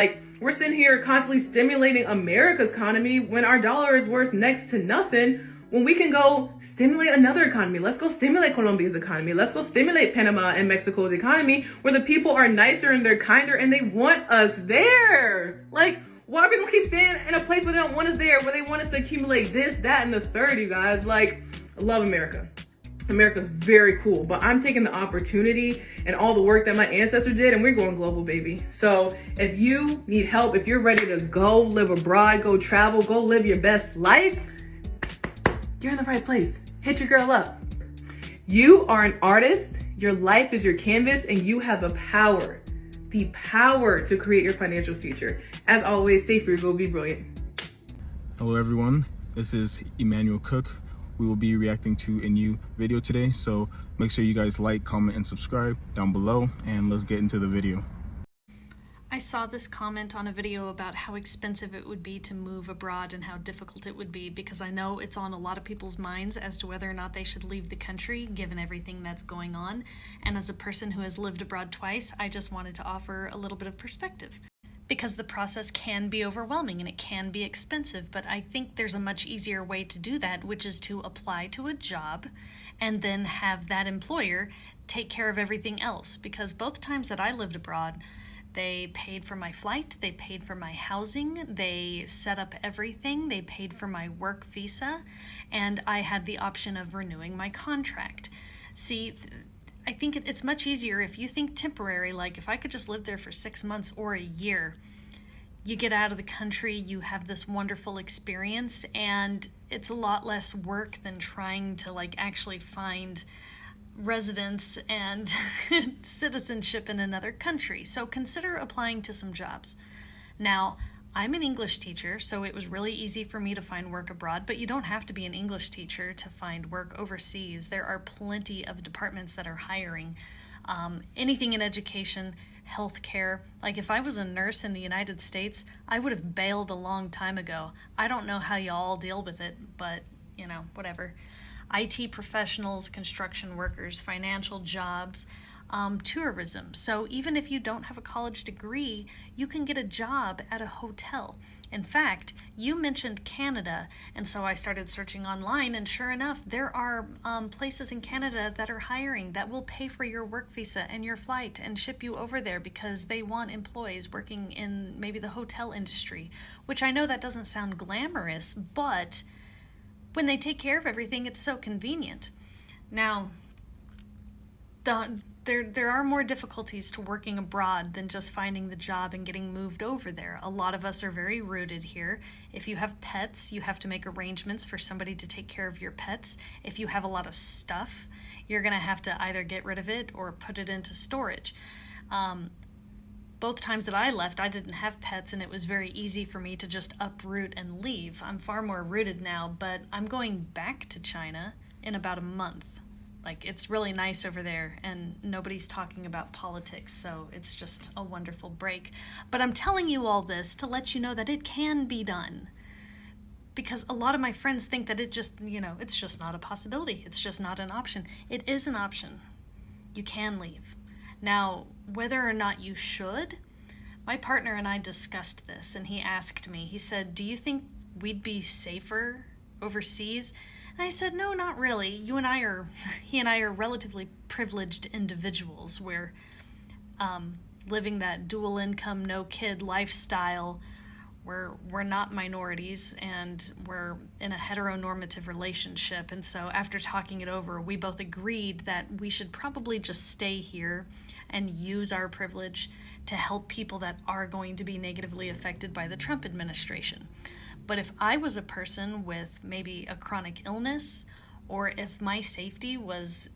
Like, we're sitting here constantly stimulating America's economy when our dollar is worth next to nothing, when we can go stimulate another economy. Let's go stimulate Colombia's economy. Let's go stimulate Panama and Mexico's economy, where the people are nicer and they're kinder and they want us there. Like, why are we gonna keep staying in a place where they don't want us there, where they want us to accumulate this, that, and the third, you guys? Like, I love America. America's very cool, but I'm taking the opportunity and all the work that my ancestors did, and we're going global, baby. So if you need help, if you're ready to go live abroad, go travel, go live your best life, you're in the right place. Hit your girl up. You are an artist, your life is your canvas, and you have the power to create your financial future. As always, stay free, go be brilliant. Hello everyone, this is Emmanuel Cook. We will be reacting to a new video today, so make sure you guys like, comment, and subscribe down below, and let's get into the video. I saw this comment on a video about how expensive it would be to move abroad and how difficult it would be, because I know it's on a lot of people's minds as to whether or not they should leave the country given everything that's going on. And as a person who has lived abroad twice, I just wanted to offer a little bit of perspective. Because the process can be overwhelming and it can be expensive, but I think there's a much easier way to do that, which is to apply to a job and then have that employer take care of everything else. Because both times that I lived abroad, they paid for my flight, they paid for my housing, they set up everything, they paid for my work visa, and I had the option of renewing my contract. See, I think it's much easier if you think temporary, like if I could just live there for 6 months or a year. You get out of the country, you have this wonderful experience, and it's a lot less work than trying to like actually find residence and citizenship in another country. So consider applying to some jobs. Now, I'm an English teacher, so it was really easy for me to find work abroad, but you don't have to be an English teacher to find work overseas. There are plenty of departments that are hiring. Anything in education, healthcare. Like if I was a nurse in the United States, I would have bailed a long time ago. I don't know how y'all deal with it, but you know, whatever. IT professionals, construction workers, financial jobs, tourism. So even if you don't have a college degree, you can get a job at a hotel. In fact, you mentioned Canada, and so I started searching online, and sure enough, there are places in Canada that are hiring that will pay for your work visa and your flight and ship you over there because they want employees working in maybe the hotel industry, which I know that doesn't sound glamorous, but when they take care of everything, it's so convenient. Now, there are more difficulties to working abroad than just finding the job and getting moved over there. A lot of us are very rooted here. If you have pets, you have to make arrangements for somebody to take care of your pets. If you have a lot of stuff, you're going to have to either get rid of it or put it into storage. Both times that I left, I didn't have pets, and it was very easy for me to just uproot and leave. I'm far more rooted now, but I'm going back to China in about a month. Like, it's really nice over there, and nobody's talking about politics, so it's just a wonderful break. But I'm telling you all this to let you know that it can be done. Because a lot of my friends think that it just, it's just not a possibility. It's just not an option. It is an option. You can leave. Now, whether or not you should, my partner and I discussed this, and he asked me, he said, "Do you think we'd be safer overseas?" And I said, "No, not really. He and I are relatively privileged individuals. We're living that dual income, no kid lifestyle. We're not minorities, and we're in a heteronormative relationship." And so after talking it over, we both agreed that we should probably just stay here and use our privilege to help people that are going to be negatively affected by the Trump administration. But if I was a person with maybe a chronic illness, or if my safety was,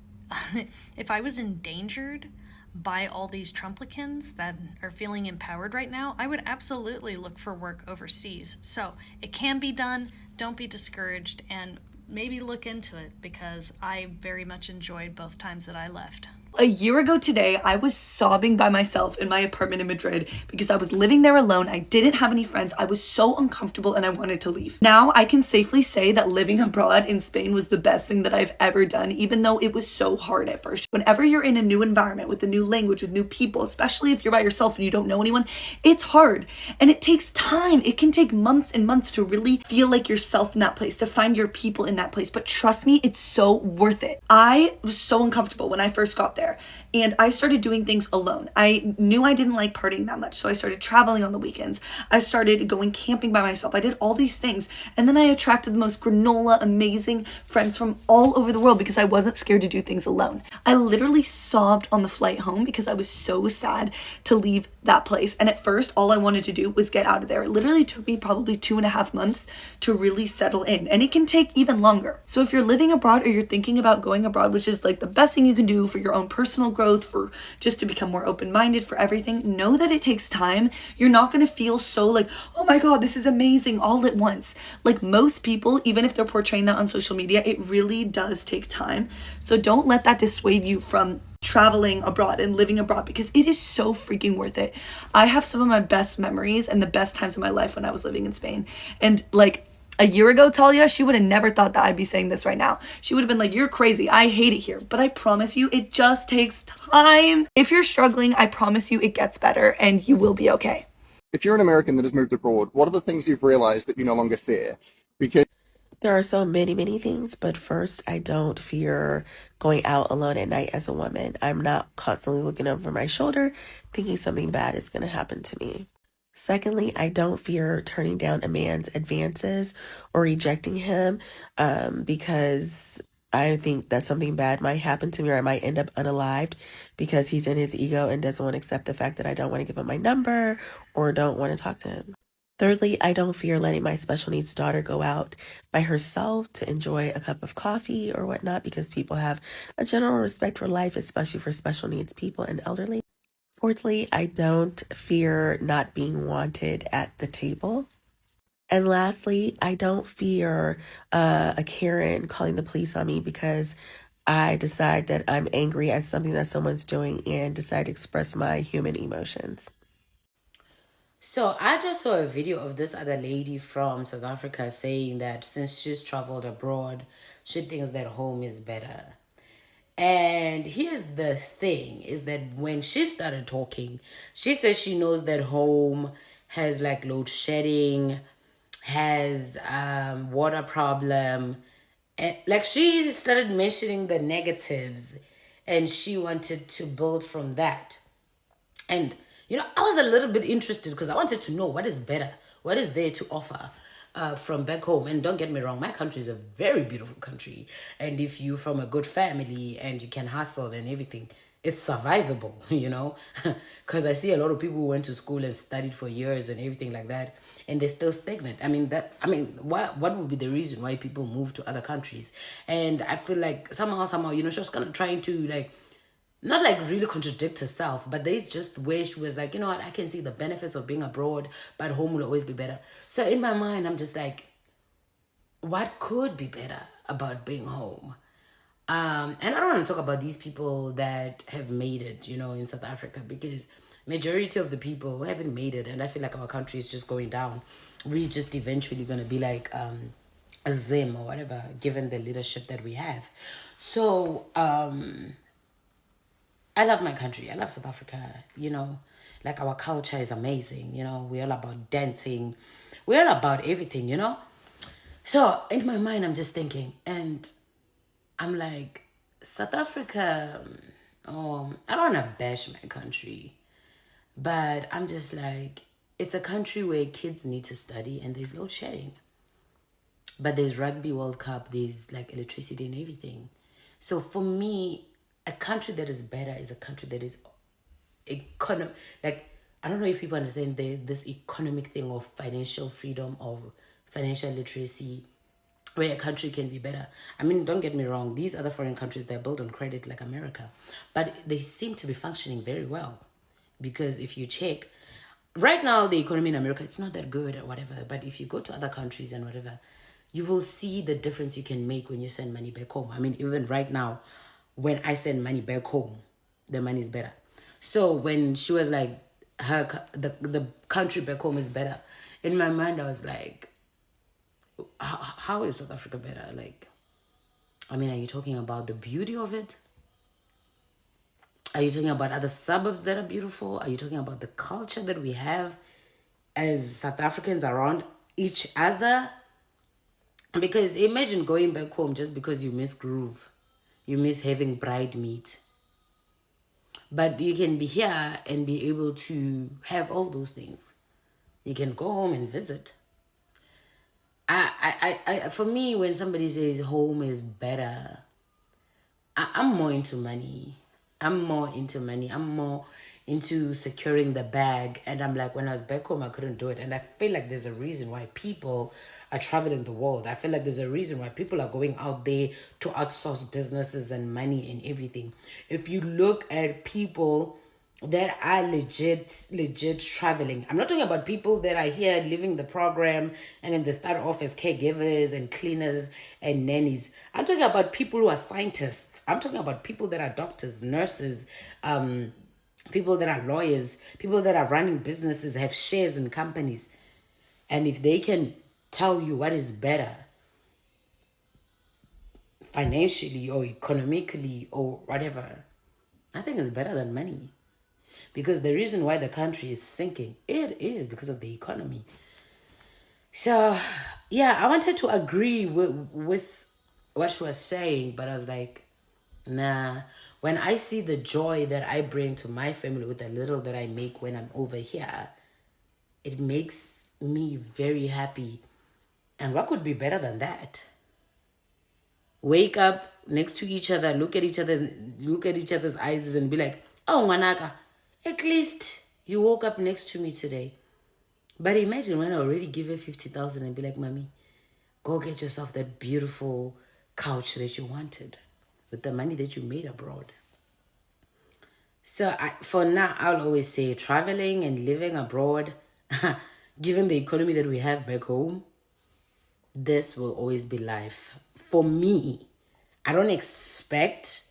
if I was endangered by all these Trumplicans that are feeling empowered right now, I would absolutely look for work overseas. So it can be done. Don't be discouraged, and maybe look into it, because I very much enjoyed both times that I left. A year ago today, I was sobbing by myself in my apartment in Madrid because I was living there alone. I didn't have any friends. I was so uncomfortable and I wanted to leave. Now I can safely say that living abroad in Spain was the best thing that I've ever done, even though it was so hard at first. Whenever you're in a new environment with a new language, with new people, especially if you're by yourself and you don't know anyone, it's hard and it takes time. It can take months and months to really feel like yourself in that place, to find your people in that place. But trust me, it's so worth it. I was so uncomfortable when I first got there. And I started doing things alone. I knew I didn't like partying that much, so I started traveling on the weekends. I started going camping by myself. I did all these things. And then I attracted the most granola, amazing friends from all over the world because I wasn't scared to do things alone. I literally sobbed on the flight home because I was so sad to leave that place. And at first, all I wanted to do was get out of there. It literally took me probably 2.5 months to really settle in. And it can take even longer. So if you're living abroad or you're thinking about going abroad, which is like the best thing you can do for your own personal growth, for just to become more open-minded, for everything, know that it takes time. You're not going to feel so like, oh my God, this is amazing all at once. Like most people, even if they're portraying that on social media, it really does take time. So don't let that dissuade you from traveling abroad and living abroad because it is so freaking worth it. I have some of my best memories and the best times of my life when I was living in Spain. And like, a year ago, Talia, she would have never thought that I'd be saying this right now. She would have been like, you're crazy. I hate it here. But I promise you, it just takes time. If you're struggling, I promise you it gets better and you will be okay. If you're an American that has moved abroad, what are the things you've realized that you no longer fear? Because There are so many things, but first, I don't fear going out alone at night as a woman. I'm not constantly looking over my shoulder, thinking something bad is going to happen to me. Secondly, I don't fear turning down a man's advances or rejecting him because I think that something bad might happen to me or I might end up unalived because he's in his ego and doesn't want to accept the fact that I don't want to give him my number or don't want to talk to him. Thirdly, I don't fear letting my special needs daughter go out by herself to enjoy a cup of coffee or whatnot because people have a general respect for life, especially for special needs people and elderly. Fourthly, I don't fear not being wanted at the table. And lastly, I don't fear a Karen calling the police on me because I decide that I'm angry at something that someone's doing and decide to express my human emotions. So I just saw a video of this other lady from South Africa saying that since she's traveled abroad, she thinks that home is better. And here's the thing, is that when she started talking, she says she knows that home has like load shedding, has water problem. And like she started mentioning the negatives and she wanted to build from that. And, you know, I was a little bit interested because I wanted to know what is better, what is there to offer from back home. And don't get me wrong, my country is a very beautiful country. And if you're from a good family and you can hustle and everything, it's survivable, you know, because I see a lot of people who went to school and studied for years and everything like that, and they're still stagnant. What would be the reason why people move to other countries? And I feel like somehow, you know, she was kind of trying to like, not like really contradict herself, but there's just where she was like, you know what, I can see the benefits of being abroad, but home will always be better. So in my mind, I'm just like, what could be better about being home? And I don't want to talk about these people that have made it, you know, in South Africa, because majority of the people haven't made it, and I feel like our country is just going down. We're just eventually going to be like a Zim or whatever, given the leadership that we have. So, I love my country. I love South Africa. You know, like our culture is amazing. You know, we're all about dancing. We're all about everything, you know. So in my mind, I'm just thinking, and I'm like, South Africa, I don't want to bash my country, but I'm just like, it's a country where kids need to study and there's load shedding. But there's Rugby World Cup, there's like electricity and everything. So for me, a country that is better is a country that is like, I don't know if people understand this economic thing of financial freedom, of financial literacy, where a country can be better. I mean, don't get me wrong, these other foreign countries, they're built on credit like America, but they seem to be functioning very well. Because if you check, right now, the economy in America, it's not that good or whatever, but if you go to other countries and whatever, you will see the difference you can make when you send money back home. I mean, even right now, when I send money back home, the money is better. So when she was like, the country back home is better, in my mind I was like, how is South Africa better? Like, I mean, are you talking about the beauty of it? Are you talking about other suburbs that are beautiful? Are you talking about the culture that we have as South Africans around each other? Because imagine going back home just because you miss groove. You miss having bride meat. But you can be here and be able to have all those things. You can go home and visit. For me, when somebody says home is better, I'm more into money. I'm more into securing the bag. And I'm like, when I was back home, I couldn't do it. And I feel like there's a reason why people are traveling the world. I feel like there's a reason why people are going out there to outsource businesses and money and everything. If you look at people that are legit traveling, I'm not talking about people that are here living the program and then they start off as caregivers and cleaners and nannies. I'm talking about people who are scientists. I'm talking about people that are doctors, nurses, people that are lawyers, people that are running businesses, have shares in companies. And if they can tell you what is better financially or economically or whatever, I think it's better than money. Because the reason why the country is sinking, it is because of the economy. So, yeah, I wanted to agree with what she was saying, but I was like, nah. When I see the joy that I bring to my family with the little that I make when I'm over here, it makes me very happy. And what could be better than that? Wake up next to each other, look at each other's eyes and be like, oh, Manaka, at least you woke up next to me today. But imagine when I already give her 50,000 and be like, Mommy, go get yourself that beautiful couch that you wanted with the money that you made abroad. So for now, I'll always say traveling and living abroad, given the economy that we have back home, this will always be life. For me, I don't expect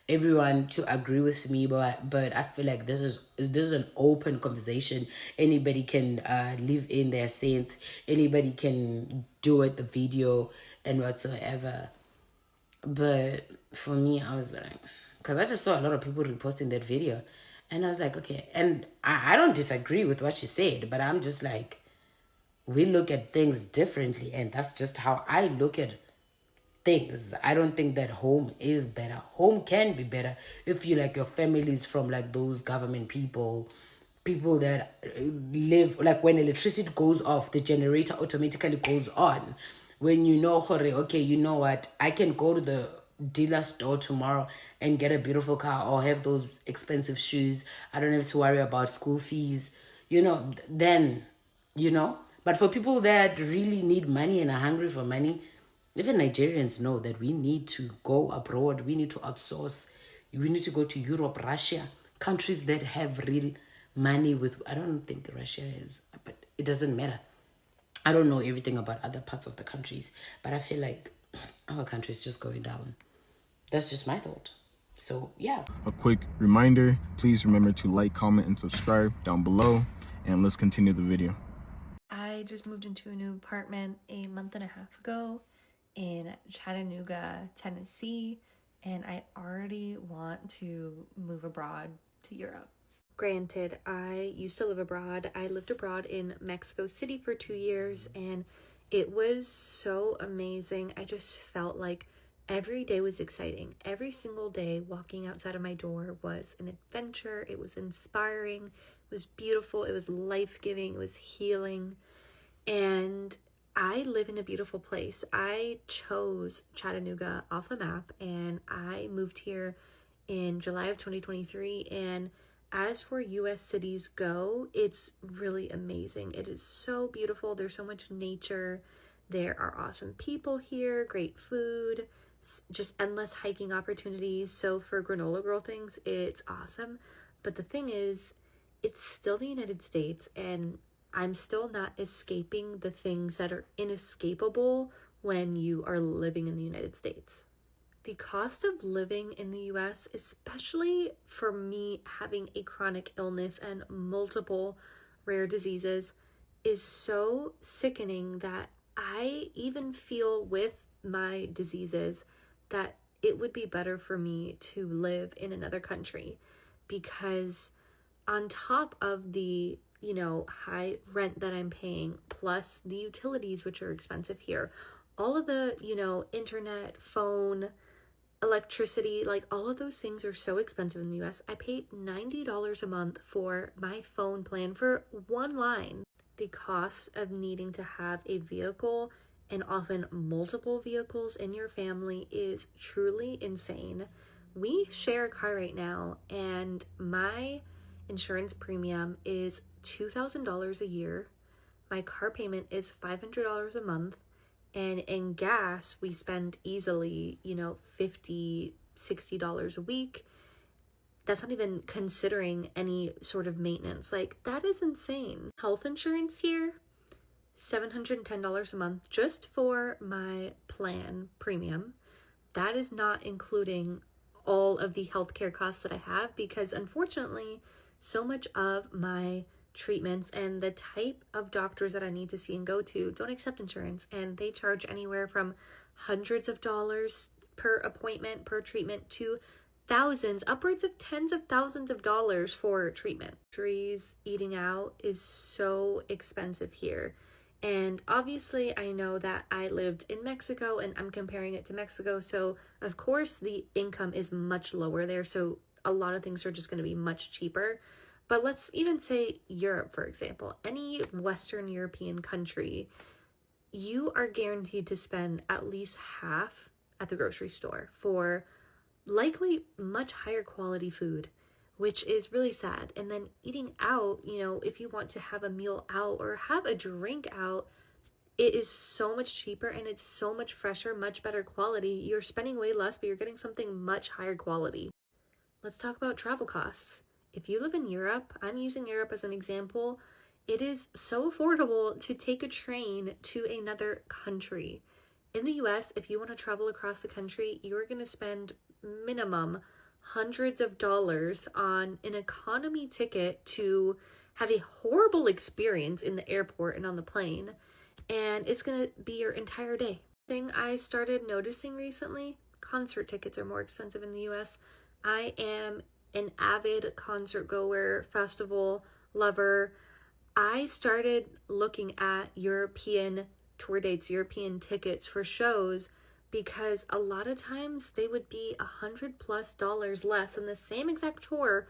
everyone to agree with me, but I feel like this is an open conversation. Anybody can leave in their sense. Anybody can do it, the video and whatsoever. But for me, I was like, because I just saw a lot of people reposting that video, and I was like, okay. And I don't disagree with what she said, but I'm just like, we look at things differently, and that's just how I look at things. I don't think that home is better. Home can be better if you like your family is from like those government people that live like when electricity goes off, the generator automatically goes on. When you know, okay, you know what, I can go to the dealer store tomorrow and get a beautiful car or have those expensive shoes. I don't have to worry about school fees, then, But for people that really need money and are hungry for money, even Nigerians know that we need to go abroad. We need to outsource. We need to go to Europe, Russia, countries that have real money with, I don't think Russia is, but it doesn't matter. I don't know everything about other parts of the countries, but I feel like our country is just going down. That's just my thought. So, yeah. A quick reminder, please remember to like, comment, and subscribe down below, and let's continue the video. I just moved into a new apartment a month and a half ago in Chattanooga, Tennessee, and I already want to move abroad to Europe. Granted, I used to live abroad. I lived abroad in Mexico City for 2 years, and it was so amazing. I just felt like every day was exciting. Every single day walking outside of my door was an adventure. It was inspiring. It was beautiful. It was life-giving. It was healing. And I live in a beautiful place. I chose Chattanooga off the map, and I moved here in July of 2023. And as for US cities go, it's really amazing. It is so beautiful. There's so much nature. There are awesome people here, great food, just endless hiking opportunities. So for granola girl things, it's awesome. But the thing is, it's still the United States, and I'm still not escaping the things that are inescapable when you are living in the United States. The cost of living in the US, especially for me having a chronic illness and multiple rare diseases, is so sickening that I even feel with my diseases that it would be better for me to live in another country, because on top of the, high rent that I'm paying, plus the utilities, which are expensive here, all of the, internet, phone, electricity, like all of those things are so expensive in the US. I pay $90 a month for my phone plan for one line. The cost of needing to have a vehicle and often multiple vehicles in your family is truly insane. We share a car right now, and my insurance premium is $2,000 a year. My car payment is $500 a month. And in gas, we spend easily, $50, $60 a week. That's not even considering any sort of maintenance. Like, that is insane. Health insurance here, $710 a month just for my plan premium. That is not including all of the healthcare costs that I have, because unfortunately, so much of my treatments and the type of doctors that I need to see and go to don't accept insurance, and they charge anywhere from hundreds of dollars per appointment, per treatment, to thousands, upwards of tens of thousands of dollars for treatment. Eating out is so expensive here. And obviously I know that I lived in Mexico and I'm comparing it to Mexico, so of course the income is much lower there, so a lot of things are just going to be much cheaper. But let's even say Europe, for example. Any Western European country, you are guaranteed to spend at least half at the grocery store for likely much higher quality food, which is really sad. And then eating out, if you want to have a meal out or have a drink out, it is so much cheaper and it's so much fresher, much better quality. You're spending way less, but you're getting something much higher quality. Let's talk about travel costs. If you live in Europe, I'm using Europe as an example, it is so affordable to take a train to another country. In the US, if you want to travel across the country, you're going to spend minimum hundreds of dollars on an economy ticket to have a horrible experience in the airport and on the plane, and it's going to be your entire day. Thing I started noticing recently, concert tickets are more expensive in the US. I am an avid concert goer, festival lover. I started looking at European tour dates, European tickets for shows, because a lot of times they would be $100+ less than the same exact tour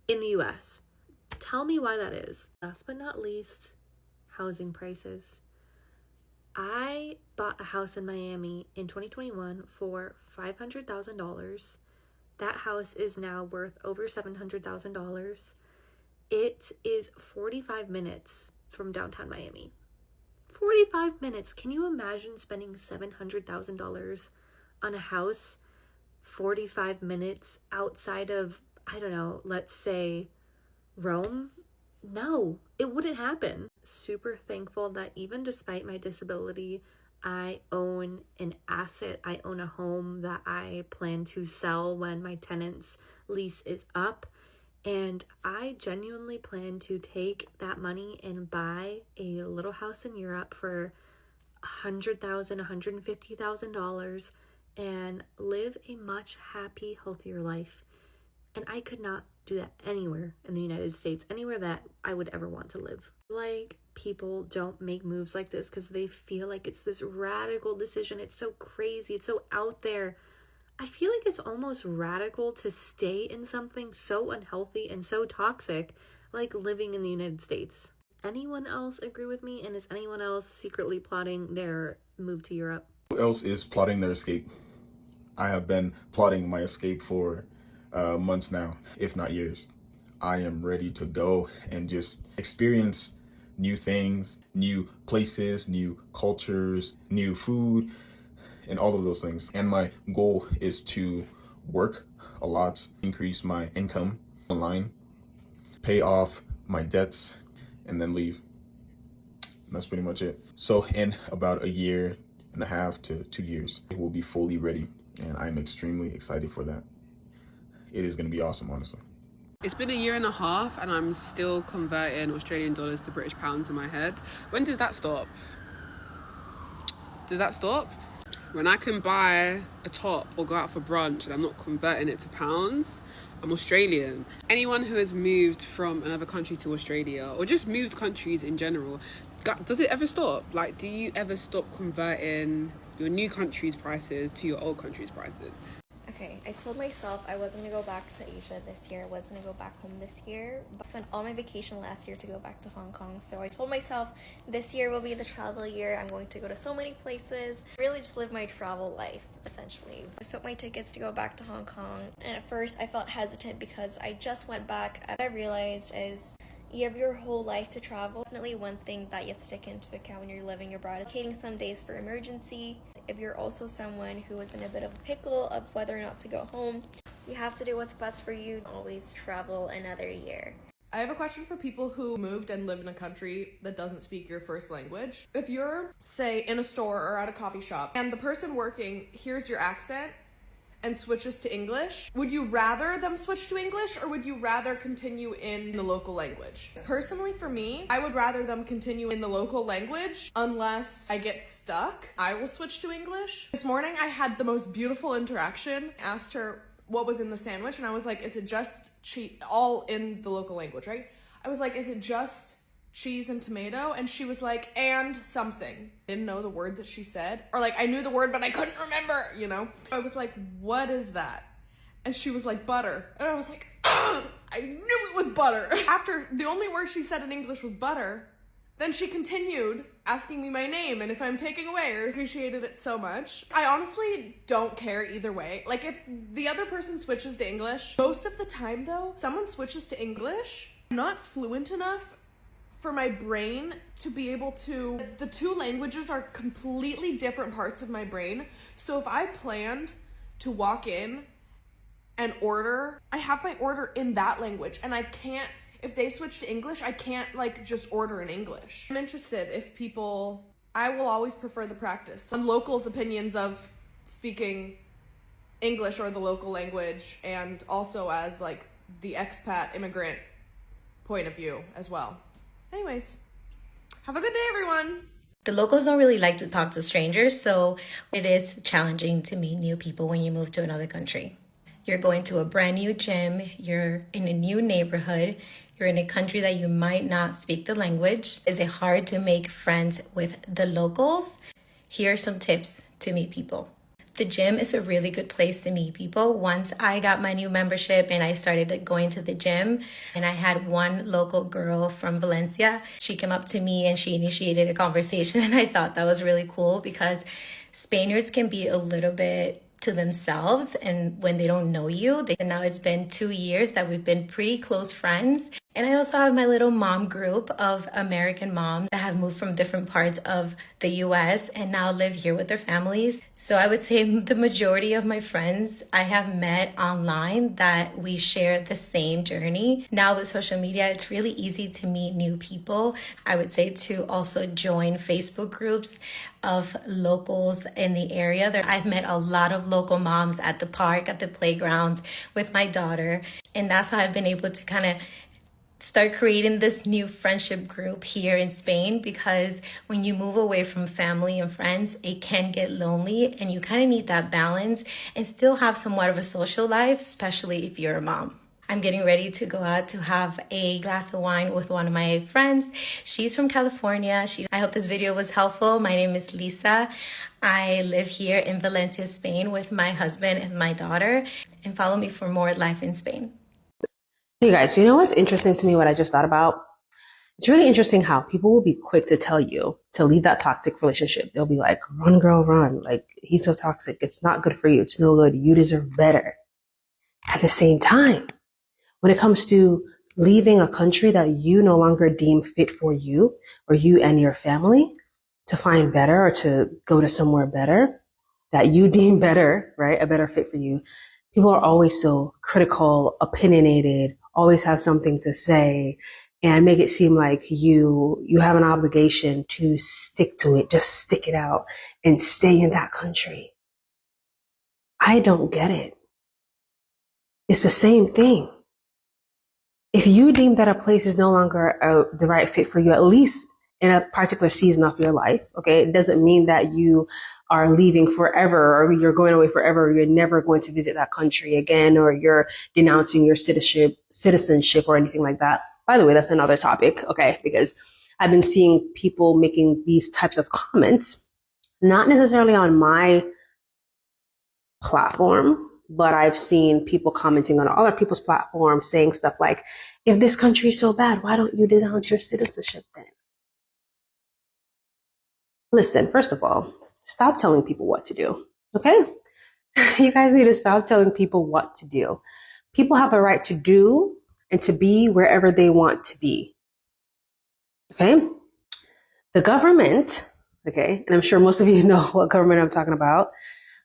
in the US. Tell me why that is. Last but not least, housing prices. I bought a house in Miami in 2021 for $500,000. That house is now worth over $700,000. It is 45 minutes from downtown Miami. 45 minutes. Can you imagine spending $700,000 on a house 45 minutes outside of, I don't know, let's say Rome? No, it wouldn't happen. Super thankful that even despite my disability, I own an asset. I own a home that I plan to sell when my tenant's lease is up. And I genuinely plan to take that money and buy a little house in Europe for $100,000, $150,000 and live a much happy, healthier life. And I could not do that anywhere in the United States, anywhere that I would ever want to live. Like, people don't make moves like this because they feel like it's this radical decision. It's so crazy. It's so out there. I feel like it's almost radical to stay in something so unhealthy and so toxic, like living in the United States. Anyone else agree with me? And is anyone else secretly plotting their move to Europe? Who else is plotting their escape? I have been plotting my escape for months now, if not years. I am ready to go and just experience new things, new places, new cultures, new food, and all of those things. And my goal is to work a lot, increase my income online, pay off my debts, and then leave. And that's pretty much it. So in about a year and a half to 2 years, I will be fully ready and I'm extremely excited for that. It is going to be awesome, honestly. It's been a year and a half and I'm still converting Australian dollars to British pounds in my head. When does that stop? Does that stop? When I can buy a top or go out for brunch and I'm not converting it to pounds, I'm Australian. Anyone who has moved from another country to Australia, or just moved countries in general, does it ever stop? Like, do you ever stop converting your new country's prices to your old country's prices? Okay, I told myself I wasn't gonna go back to Asia this year. I wasn't gonna go back home this year. But I spent all my vacation last year to go back to Hong Kong. So I told myself this year will be the travel year. I'm going to go to so many places. Really just live my travel life, essentially. I spent my tickets to go back to Hong Kong. And at first I felt hesitant because I just went back. And I realized is you have your whole life to travel. Definitely one thing that you have to take into account when you're living abroad. Allocating some days for emergency. If you're also someone who is in a bit of a pickle of whether or not to go home, you have to do what's best for you. Always travel another year. I have a question for people who moved and live in a country that doesn't speak your first language. If you're, say, in a store or at a coffee shop and the person working hears your accent and switches to English, would you rather them switch to English or would you rather continue in the local language? Personally, for me, I would rather them continue in the local language unless I get stuck. I will switch to English. This morning, I had the most beautiful interaction. I asked her what was in the sandwich and I was like, is it just cheese? All in the local language, right? I was like, is it just cheese and tomato? And she was like, and something. Didn't know the word that she said. Or like, I knew the word, but I couldn't remember, you know? I was like, what is that? And she was like, butter. And I was like, ugh, I knew it was butter. After the only word she said in English was butter, then she continued asking me my name and if I'm taking away. I appreciated it so much. I honestly don't care either way. Like if the other person switches to English, most of the time though, someone switches to English, I'm not fluent enough for my brain to be able to, the two languages are completely different parts of my brain. So if I planned to walk in and order, I have my order in that language and I can't, if they switch to English, I can't like just order in English. I'm interested if people, I will always prefer the practice. Some locals' opinions of speaking English or the local language and also as like the expat immigrant point of view as well. Anyways, have a good day, everyone. The locals don't really like to talk to strangers, so it is challenging to meet new people when you move to another country. You're going to a brand new gym, you're in a new neighborhood, you're in a country that you might not speak the language. Is it hard to make friends with the locals? Here are some tips to meet people. The gym is a really good place to meet people. Once I got my new membership and I started going to the gym, and I had one local girl from Valencia, she came up to me and she initiated a conversation, and I thought that was really cool because Spaniards can be a little bit to themselves and when they don't know you. And now it's been 2 years that we've been pretty close friends. And I also have my little mom group of American moms that have moved from different parts of the US and now live here with their families. So I would say the majority of my friends I have met online that we share the same journey. Now with social media, it's really easy to meet new people. I would say to also join Facebook groups of locals in the area. I've met a lot of local moms at the park, at the playgrounds with my daughter. And that's how I've been able to kind of start creating this new friendship group here in Spain, because when you move away from family and friends, it can get lonely and you kind of need that balance and still have somewhat of a social life, especially if you're a mom. I'm getting ready to go out to have a glass of wine with one of my friends. She's from California. I hope this video was helpful. My name is Lisa. I live here in Valencia, Spain with my husband and my daughter. And follow me for more life in Spain. Hey guys, you know what's interesting to me, what I just thought about? It's really interesting how people will be quick to tell you to leave that toxic relationship. They'll be like, run girl, run. Like, he's so toxic. It's not good for you. It's no good. You deserve better. At the same time, when it comes to leaving a country that you no longer deem fit for you or you and your family to find better or to go to somewhere better that you deem better, right? A better fit for you. People are always so critical, opinionated, always have something to say, and make it seem like you have an obligation to stick to it, just stick it out and stay in that country. I don't get it. It's the same thing. If you deem that a place is no longer the right fit for you, at least in a particular season of your life, okay, it doesn't mean that you are leaving forever or you're going away forever, or you're never going to visit that country again, or you're denouncing your citizenship or anything like that. By the way, that's another topic, okay, because I've been seeing people making these types of comments, not necessarily on my platform, but I've seen people commenting on other people's platforms saying stuff like, if this country is so bad, why don't you denounce your citizenship then? Listen, first of all, stop telling people what to do, okay? You guys need to stop telling people what to do. People have a right to do and to be wherever they want to be, okay? The government, okay, and I'm sure most of you know what government I'm talking about,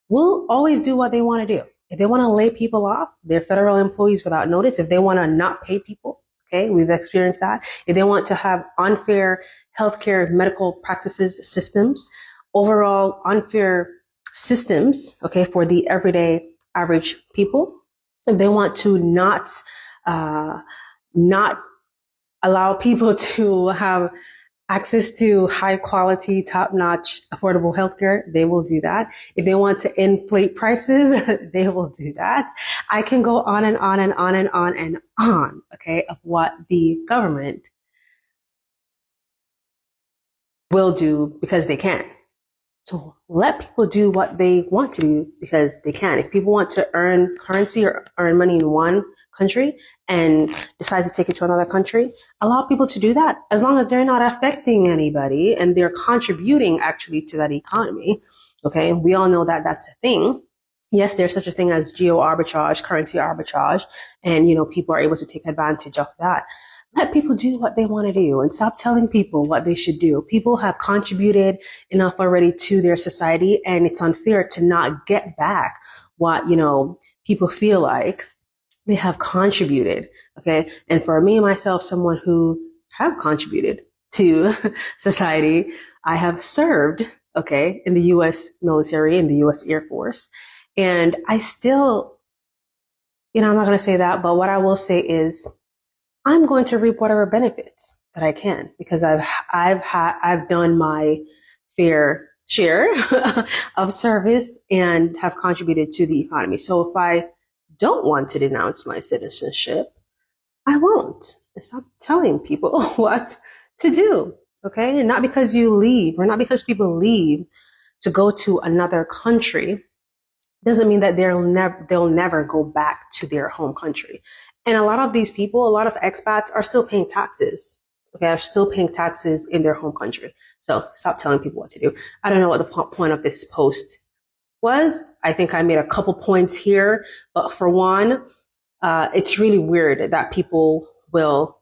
will always do what they want to do. If they want to lay people off, they're federal employees without notice. If they want to not pay people, okay, we've experienced that. If they want to have unfair healthcare, medical practices, systems, overall unfair systems, okay, for the everyday average people, if they want to not allow people to have access to high quality, top notch, affordable healthcare, they will do that. If they want to inflate prices, they will do that. I can go on and on and on and on and on, okay, of what the government will do because they can. So let people do what they want to do because they can. If people want to earn currency or earn money in one country and decide to take it to another country, allow people to do that as long as they're not affecting anybody and they're contributing actually to that economy. Okay, we all know that that's a thing. Yes, there's such a thing as geo arbitrage, currency arbitrage, and people are able to take advantage of that. Let people do what they want to do and stop telling people what they should do. People have contributed enough already to their society, and it's unfair to not get back what, people feel like they have contributed. Okay. And for me, myself, someone who have contributed to society, I have served, okay, in the U.S. military, in the U.S. Air Force. And I still, I'm not going to say that, but what I will say is, I'm going to reap whatever benefits that I can because I've done my fair share of service and have contributed to the economy. So if I don't want to denounce my citizenship, I won't. Stop telling people what to do, okay? And not because you leave or not because people leave to go to another country doesn't mean that they'll never go back to their home country. And a lot of these people, a lot of expats are still paying taxes. Okay, are still paying taxes in their home country. So stop telling people what to do. I don't know what the point of this post was. I think I made a couple points here, but for one, it's really weird that people will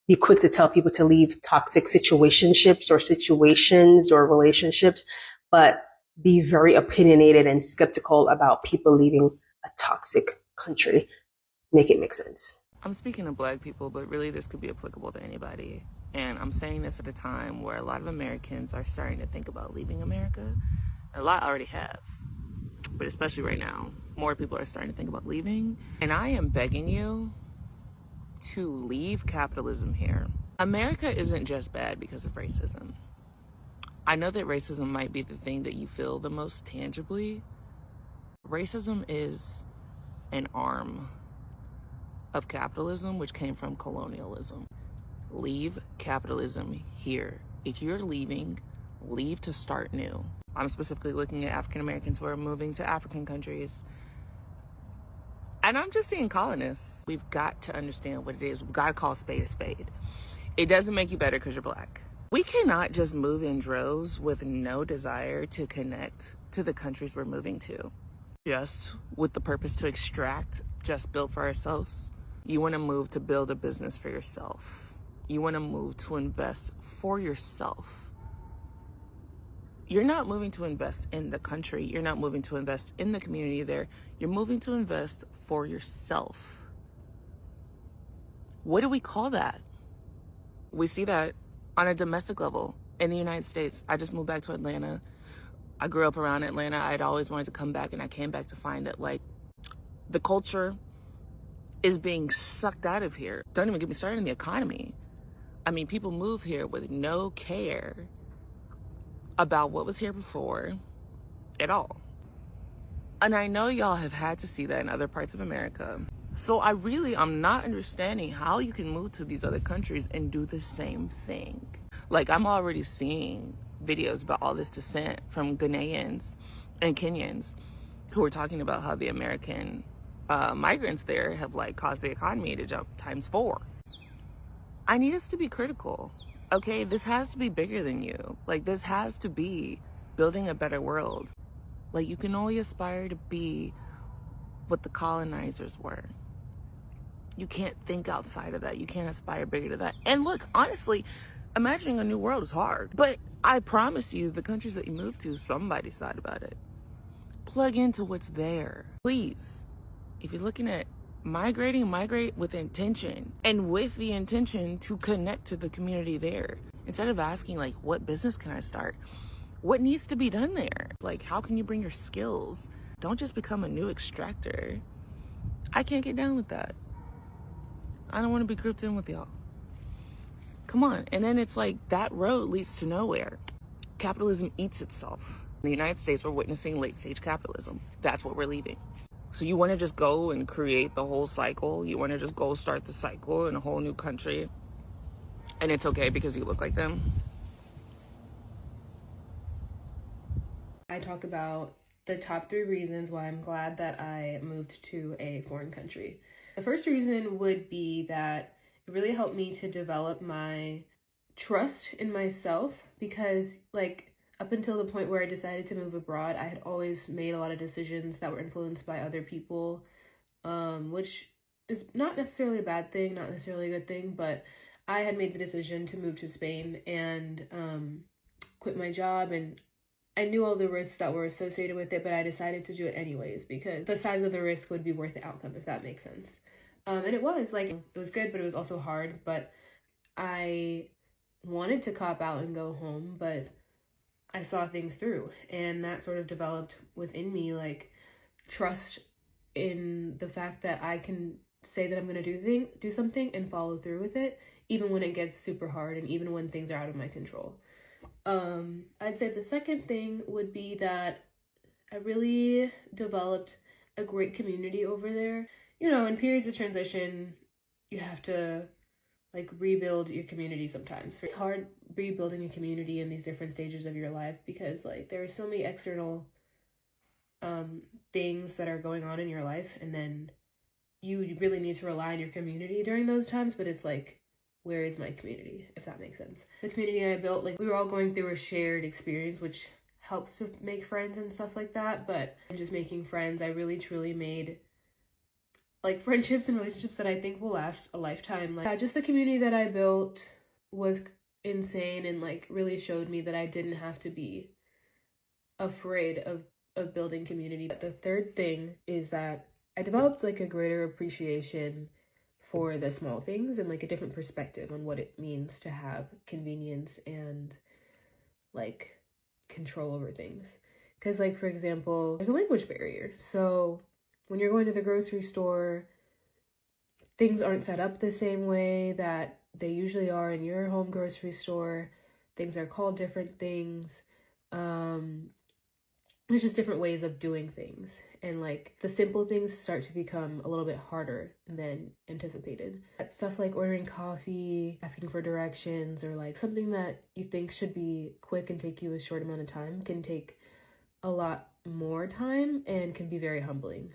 be quick to tell people to leave toxic situationships or situations or relationships, but be very opinionated and skeptical about people leaving a toxic country. Make it make sense. I'm speaking to Black people, but really this could be applicable to anybody. And I'm saying this at a time where a lot of Americans are starting to think about leaving America. A lot already have, but especially right now, more people are starting to think about leaving. And I am begging you to leave capitalism here. America isn't just bad because of racism. I know that racism might be the thing that you feel the most tangibly. Racism is an arm of capitalism, which came from colonialism. Leave capitalism here. If you're leaving, leave to start new. I'm specifically looking at African Americans who are moving to African countries. And I'm just seeing colonists. We've got to understand what it is. We've got to call a spade a spade. It doesn't make you better because you're Black. We cannot just move in droves with no desire to connect to the countries we're moving to, just with the purpose to extract, just build for ourselves. You want to move to build a business for yourself. You want to move to invest for yourself. You're not moving to invest in the country. You're not moving to invest in the community there. You're moving to invest for yourself. What do we call that? We see that on a domestic level in the United States. I just moved back to Atlanta. I grew up around Atlanta. I'd always wanted to come back, and I came back to find that, like, the culture is being sucked out of here. Don't even get me started on the economy. I mean, people move here with no care about what was here before at all. And I know y'all have had to see that in other parts of America. So I'm not understanding how you can move to these other countries and do the same thing. Like, I'm already seeing videos about all this dissent from Ghanaians and Kenyans who are talking about how the American migrants there have, like, caused the economy to jump ×4. I need us to be critical, okay? This has to be bigger than you. Like, this has to be building a better world. Like, you can only aspire to be what the colonizers were. You can't think outside of that. You can't aspire bigger to that. And look, honestly, imagining a new world is hard. But I promise you, the countries that you move to, somebody's thought about it. Plug into what's there. Please, if you're looking at migrating, migrate with intention, and with the intention to connect to the community there. Instead of asking, like, what business can I start? What needs to be done there? Like, how can you bring your skills? Don't just become a new extractor. I can't get down with that. I don't want to be grouped in with y'all. Come on. And then it's like that road leads to nowhere. Capitalism eats itself. In the United States, we're witnessing late stage capitalism. That's what we're leaving. So you want to just go and create the whole cycle. You want to just go start the cycle in a whole new country. And it's okay because you look like them. I talk about the top 3 reasons why I'm glad that I moved to a foreign country. The first reason would be that it really helped me to develop my trust in myself, because, like, up until the point where I decided to move abroad, I had always made a lot of decisions that were influenced by other people, which is not necessarily a bad thing, not necessarily a good thing, but I had made the decision to move to Spain and quit my job, and I knew all the risks that were associated with it, but I decided to do it anyways because the size of the risk would be worth the outcome, if that makes sense. And it was, like, it was good, but it was also hard, but I wanted to cop out and go home, but I saw things through, and that sort of developed within me, like, trust in the fact that I can say that I'm going to do something and follow through with it, even when it gets super hard and even when things are out of my control. I'd say the second thing would be that I really developed a great community over there. You know, in periods of transition, you have to, like, rebuild your community sometimes. It's hard rebuilding a community in these different stages of your life because, like, there are so many external things that are going on in your life, and then you really need to rely on your community during those times, but it's like, where is my community, if that makes sense? The community I built, like, we were all going through a shared experience, which helps to make friends and stuff like that, but just making friends, I really truly made, like, friendships and relationships that I think will last a lifetime. Like, just the community that I built was insane and, like, really showed me that I didn't have to be afraid of building community. But the third thing is that I developed, like, a greater appreciation for the small things and, like, a different perspective on what it means to have convenience and, like, control over things. Because, like, for example, there's a language barrier. So when you're going to the grocery store, things aren't set up the same way that they usually are in your home grocery store. Things are called different things. There's just different ways of doing things. And, like, the simple things start to become a little bit harder than anticipated. Stuff like ordering coffee, asking for directions, or, like, something that you think should be quick and take you a short amount of time can take a lot more time and can be very humbling.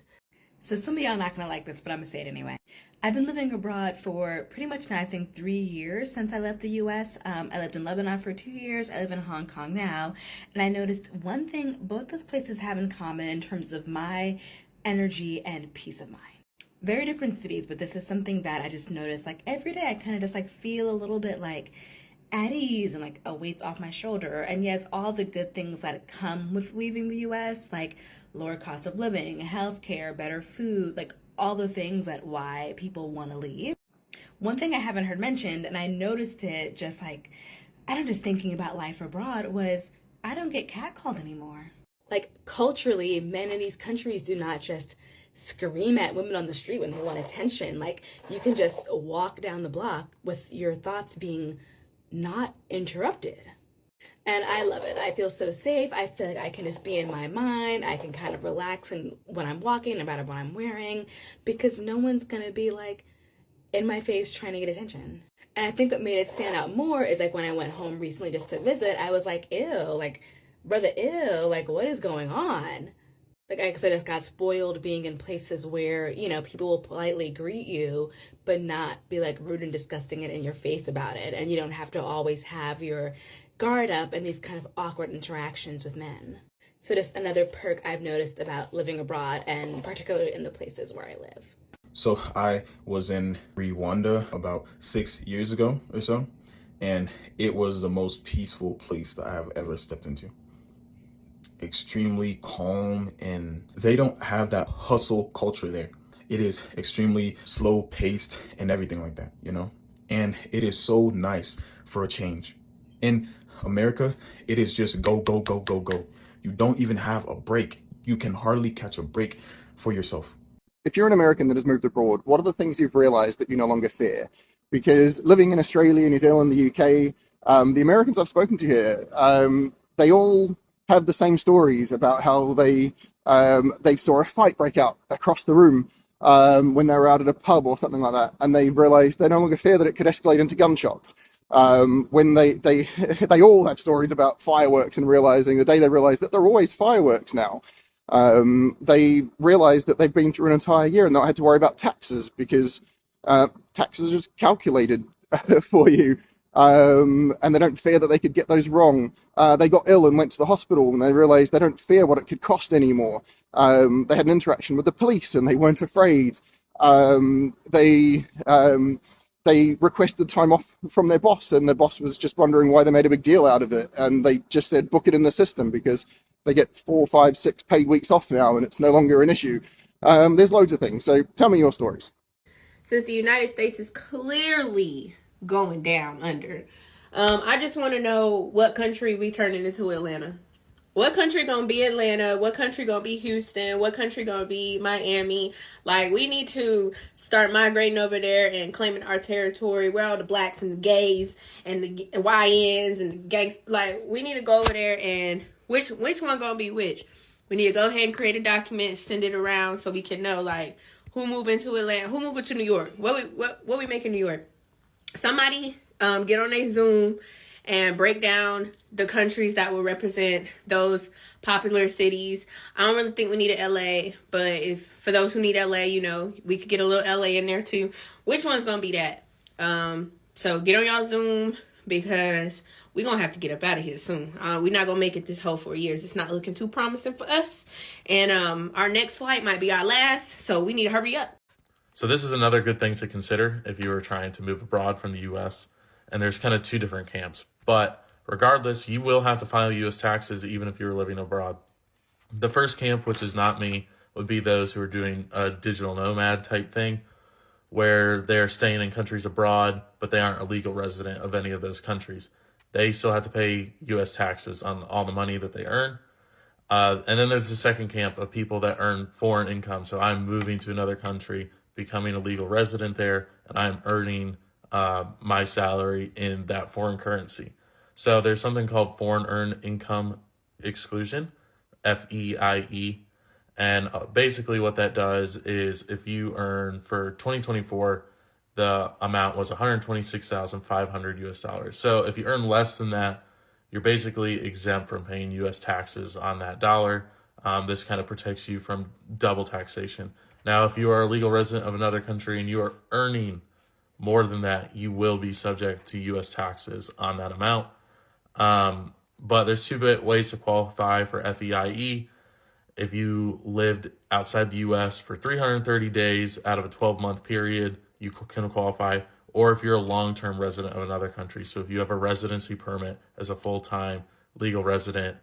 So some of y'all not gonna like this, but I'm gonna say it anyway. I've been living abroad for pretty much now, I think 3 years since I left the US. I lived in Lebanon for 2 years. I live in Hong Kong now. And I noticed one thing both those places have in common in terms of my energy and peace of mind. Very different cities, but this is something that I just noticed, like, every day I kind of just, like, feel a little bit, like, at ease and, like, a weight's off my shoulder. And yet all the good things that come with leaving the US, like lower cost of living, healthcare, better food, like all the things that why people want to leave. One thing I haven't heard mentioned, and I noticed it just, like, I don't know, just thinking about life abroad, was I don't get catcalled anymore. Like, culturally, men in these countries do not just scream at women on the street when they want attention. Like, you can just walk down the block with your thoughts being not interrupted. And I love it. I feel so safe. I feel like I can just be in my mind. I can kind of relax and when I'm walking, no matter what I'm wearing, because no one's going to be like in my face trying to get attention. And I think what made it stand out more is like when I went home recently just to visit, I was like, ew, like, brother, ew, like, what is going on? Like, I just got spoiled being in places where, you know, people will politely greet you, but not be like rude and disgusting and in your face about it. And you don't have to always have your guard up in these kind of awkward interactions with men. So just another perk I've noticed about living abroad, and particularly in the places where I live. So I was in Rwanda about 6 years ago or so, and it was the most peaceful place that I have ever stepped into. Extremely calm, and they don't have that hustle culture there. It is extremely slow paced and everything like that, you know? And it is so nice for a change. In America, it is just go, go, go, go, go. You don't even have a break. You can hardly catch a break for yourself. If you're an American that has moved abroad, what are the things you've realized that you no longer fear? Because living in Australia, New Zealand, the UK, the Americans I've spoken to here, they all have the same stories about how they saw a fight break out across the room when they were out at a pub or something like that, and they realized they no longer fear that it could escalate into gunshots. When they all have stories about fireworks, and realizing the day they realized that there are always fireworks now. They realized that they've been through an entire year and not had to worry about taxes, because taxes are just calculated for you. And they don't fear that they could get those wrong. They got ill and went to the hospital, and they realized they don't fear what it could cost anymore. They had an interaction with the police and they weren't afraid. They requested time off from their boss, and their boss was just wondering why they made a big deal out of it. And they just said, book it in the system, because they get 4, 5, 6 paid weeks off now, and it's no longer an issue. There's loads of things. So tell me your stories. Since the United States is clearly going down under, I just want to know what country we turning into Atlanta. What country gonna be Atlanta? What country gonna be Houston? What country gonna be Miami? Like, we need to start migrating over there and claiming our territory, where all the blacks and the gays and the YNs and the gangs. Like, we need to go over there, and which one gonna be which? We need to go ahead and create a document, send it around so we can know, like, who moving to Atlanta, who moving to New York, what we make in New York. Somebody get on a Zoom and break down the countries that will represent those popular cities. I don't really think we need an LA, but if for those who need LA, you know, we could get a little LA in there too. Which one's gonna be that? So get on y'all Zoom, because we're gonna have to get up out of here soon. We're not gonna make it this whole 4 years. It's not looking too promising for us. And our next flight might be our last, so we need to hurry up. So this is another good thing to consider if you are trying to move abroad from the US. And there's kind of two different camps. But regardless, you will have to file US taxes even if you're living abroad. The first camp, which is not me, would be those who are doing a digital nomad type thing, where they're staying in countries abroad, but they aren't a legal resident of any of those countries. They still have to pay US taxes on all the money that they earn. And then there's the second camp of people that earn foreign income. So I'm moving to another country, becoming a legal resident there, and I'm earning my salary in that foreign currency. So there's something called foreign earned income exclusion, FEIE. And basically what that does is, if you earn, for 2024, the amount was $126,500 US. So if you earn less than that, you're basically exempt from paying US taxes on that dollar. This kind of protects you from double taxation. Now, if you are a legal resident of another country and you are earning more than that, you will be subject to US taxes on that amount. But there's two ways to qualify for FEIE. If you lived outside the US for 330 days out of a 12-month period, you can qualify. Or if you're a long-term resident of another country. So if you have a residency permit as a full-time legal resident,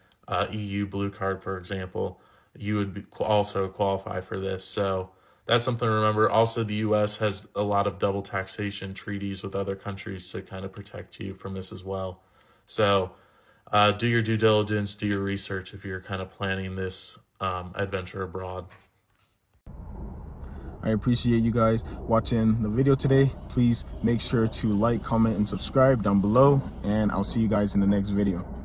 EU blue card, for example, you would also qualify for this. So that's something to remember. Also, the US has a lot of double taxation treaties with other countries to kind of protect you from this as well. So do your due diligence, do your research if you're kind of planning this adventure abroad. I appreciate you guys watching the video today. Please make sure to like, comment, and subscribe down below, and I'll see you guys in the next video.